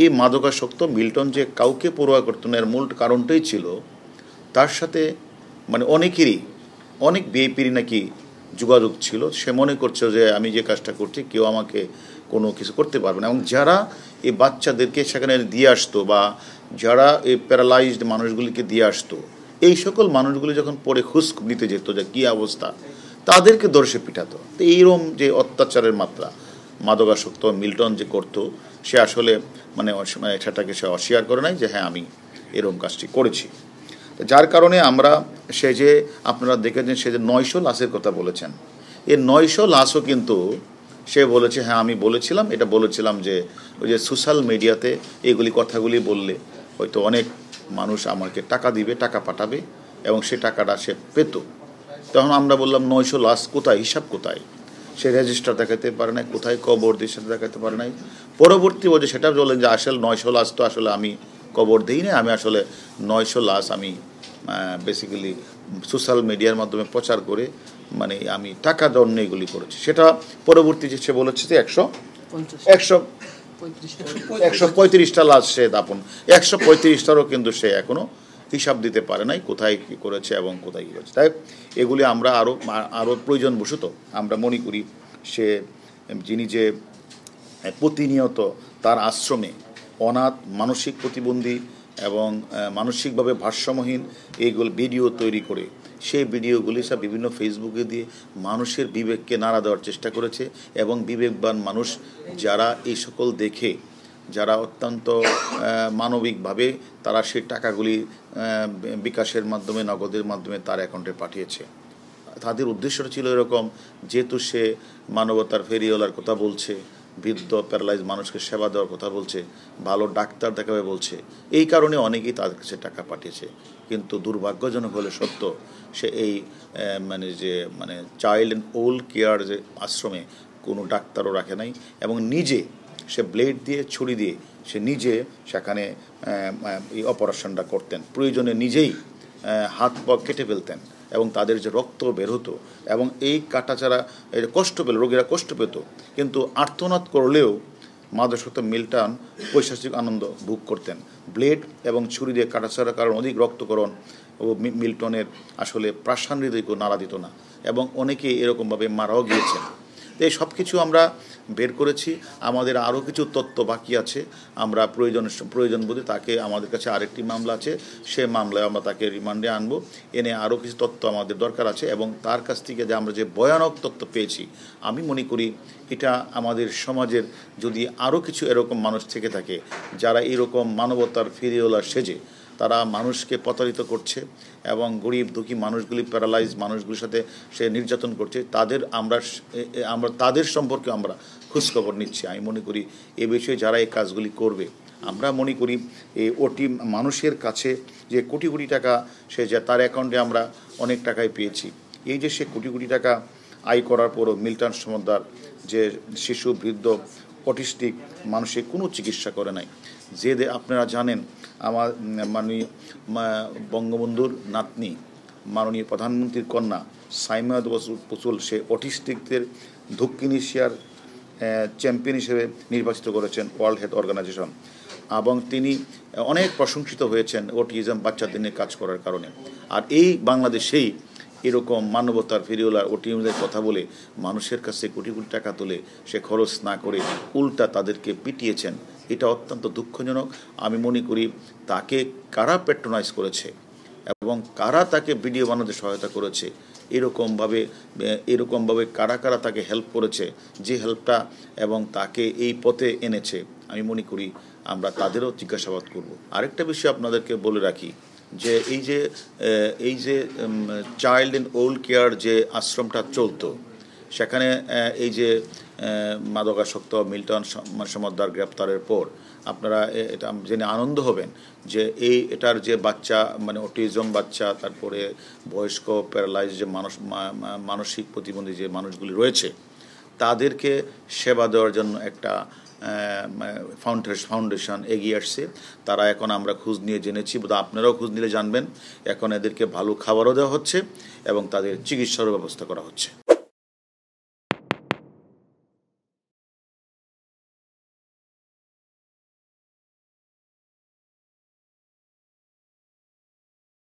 এই মাদকাসক্ত মিল্টন যে কাউকে পরোয়া করতো না, এর মূল কারণটাই ছিল তার সাথে মানে অনেকেরই অনেক বিএপির নাকি যোগাযোগ ছিল। সে মনে করছে যে আমি যে কাজটা করছি কেউ আমাকে কোনো কিছু করতে পারবে না। এবং যারা এই বাচ্চাদেরকে সেখানে দিয়ে আসতো বা যারা এই প্যারালাইজড মানুষগুলিকে দিয়ে আসতো, এই সকল মানুষগুলি যখন পরে খোঁজ নিতে যেত যে কী অবস্থা, তাদেরকে দর্শে পিঠাতো। তো এইরকম যে অত্যাচারের মাত্রা মাদকাসক্ত মিল্টন যে করতো, সে আসলে মানে সেটাকে সে অস্বীকার করে নাই যে হ্যাঁ আমি এরকম কাজটি করেছি। যার কারণে আমরা সে যে আপনারা দেখেছেন সে যে 900 লাশের কথা বলেছেন, এই 900 লাশও কিন্তু সে বলেছে হ্যাঁ আমি বলেছিলাম, এটা বলেছিলাম যে ওই যে সোশ্যাল মিডিয়াতে এগুলি কথাগুলি বললে হয়তো অনেক মানুষ আমাকে টাকা দিবে, টাকা পাঠাবে এবং সে টাকাটা সে পেত। তখন আমরা বললাম 900 লাশ কোথায়, হিসাব কোথায়? সে রেজিস্টার দেখাতে পারে নাই, কোথায় কবর দিয়ে সেটা দেখাতে পারে নাই। পরবর্তী বলছে সেটা বললেন যে আসলে 900 লাশ তো আসলে আমি কবর দিই না, আমি আসলে 900 লাশ আমি বেসিক্যালি সোশ্যাল মিডিয়ার মাধ্যমে প্রচার করে মানে আমি টাকা জন্য এগুলি করেছি। সেটা পরবর্তী যে সে বলেছে যে 135টা লাশ সে দাপন, 135টারও কিন্তু সে এখনও হিসাব দিতে পারে নাই কোথায় কী করেছে এবং কোথায় কী করেছে। তাই এগুলি আমরা আরও প্রয়োজন বশত আমরা মনে করি সে যিনি যে প্রতিনিয়ত তার আশ্রমে অনাথ, মানসিক প্রতিবন্ধী এবং মানসিকভাবে ভারসাম্যহীন এইগুলো ভিডিও তৈরি করে সেই ভিডিওগুলি সব বিভিন্ন ফেসবুকে দিয়ে মানুষের বিবেককে নাড়া দেওয়ার চেষ্টা করেছে। এবং বিবেকবান মানুষ যারা এই সকল দেখে, যারা অত্যন্ত মানবিকভাবে তারা সেই টাকাগুলি বিকাশের মাধ্যমে, নগদের মাধ্যমে তার অ্যাকাউন্টে পাঠিয়েছে। তাদের উদ্দেশ্যটা ছিল এরকম, যেহেতু সে মানবতার ফেরিওয়ালার কথা বলছে, বৃদ্ধ প্যারালাইজ মানুষকে সেবা দেওয়ার কথা বলছে, ভালো ডাক্তার দেখাবে বলছে, এই কারণে অনেকেই তাদের কাছে টাকা পাঠিয়েছে। কিন্তু দুর্ভাগ্যজনক হলে সত্য, সে এই মানে চাইল্ড অ্যান্ড ওল্ড কেয়ার যে আশ্রমে কোনো ডাক্তারও রাখে নাই এবং নিজে সে ব্লেড দিয়ে, ছুরি দিয়ে সে নিজে সেখানে এই অপারেশনটা করতেন। প্রয়োজনে নিজেই হাত পা কেটে ফেলতেন এবং তাদের যে রক্ত বের হতো এবং এই কাটাছাড়া কষ্ট পেল, রোগীরা কষ্ট পেত, কিন্তু আর্তনাদ করলেও মাদকাসক্ত মিল্টন পৈশাচিক আনন্দ ভোগ করতেন। ব্লেড এবং ছুরি দিয়ে কাটাছাড়ার কারণ অধিক রক্তকরণ ও মিল্টনের আসলে প্রাণান্ত হৃদয়কে নাড়া দিত না এবং অনেকে এরকমভাবে মারাও গিয়েছেন। তো এই সব কিছু আমরা বের করেছি। আমাদের আরও কিছু তথ্য বাকি আছে, আমরা প্রয়োজন বোধে তাকে, আমাদের কাছে আরেকটি মামলা আছে, সে মামলায় আমরা তাকে রিমান্ডে আনবো, এনে আরও কিছু তথ্য আমাদের দরকার আছে। এবং তার কাছ থেকে যে আমরা যে ভয়ানক তথ্য পেয়েছি, আমি মনে করি এটা আমাদের সমাজের যদি আরও কিছু এরকম মানুষ থেকে থাকে যারা এরকম মানবতার ফেরিওয়ালা সেজে তারা মানুষকে প্রতারিত করছে এবং গরিব দুঃখী মানুষগুলি, প্যারালাইজ মানুষগুলির সাথে সে নির্যাতন করছে, আমরা তাদের সম্পর্কে আমরা খোঁজখবর নিচ্ছি। আমি মনে করি এ বিষয়ে যারা এই কাজগুলি করবে, আমরা মনে করি এই ওটি মানুষের কাছে যে কোটি কোটি টাকা সে যে তার অ্যাকাউন্টে আমরা অনেক টাকায় পেয়েছি, এই যে সে কোটি কোটি টাকা আয় করার পরও মিল্টন সমদ্দার যে শিশু, বৃদ্ধ, অটিস্টিক মানসিক কোনো চিকিৎসা করে নাই। যে আপনারা জানেন আমার মাননীয় বঙ্গবন্ধুর নাতনি, মাননীয় প্রধানমন্ত্রীর কন্যা সাইমাদ পুতুল, সে অটিস্টিকদের দক্ষিণ এশিয়ার চ্যাম্পিয়ন হিসেবে নির্বাচিত করেছেন ওয়ার্ল্ড হেলথ অর্গানাইজেশন এবং তিনি অনেক প্রশংসিত হয়েছেন অটিজম বাচ্চাদের নিয়ে কাজ করার কারণে। আর এই বাংলাদেশেই এরকম মানবতার ফেরিওয়ালার ওটিএমদের কথা বলে মানুষের কাছে কোটি কোটি টাকা তুলে সে খরচ না করে উল্টা তাদেরকে পিটিয়েছেন। এটা অত্যন্ত দুঃখজনক। আমি মনে করি তাকে কারা প্যাট্রোনাইজ করেছে এবং কারা তাকে ভিডিও বানাতে সহায়তা করেছে, এরকমভাবে কারা কারা তাকে হেল্প করেছে, যে হেল্পটা এবং তাকে এই পথে এনেছে, আমি মনে করি আমরা তাদেরও জিজ্ঞাসাবাদ করব। আরেকটা বিষয় আপনাদেরকে বলে রাখি যে এই যে চাইল্ড অ্যান্ড ওল্ড কেয়ার যে আশ্রমটা চলতো, সেখানে এই যে মাদকাসক্ত মিল্টন সমদ্দার গ্রেপ্তারের পর আপনারা এটা জেনে আনন্দ হবেন যে এটার যে বাচ্চা মানে অটিজম বাচ্চা, তারপরে বয়স্ক প্যারালাইজ যে মানসিক প্রতিবন্ধী যে মানুষগুলি রয়েছে, তাদেরকে সেবা দেওয়ার জন্য একটা ফাউন্ডেশন এগিয়ে আসছে। তারা এখন আমরা খোঁজ নিয়ে জেনেছি, বোধহয় আপনারাও খোঁজ নিলে জানবেন, এখন এদেরকে ভালো খাবারও দেওয়া হচ্ছে এবং তাদের চিকিৎসারও ব্যবস্থা করা হচ্ছে।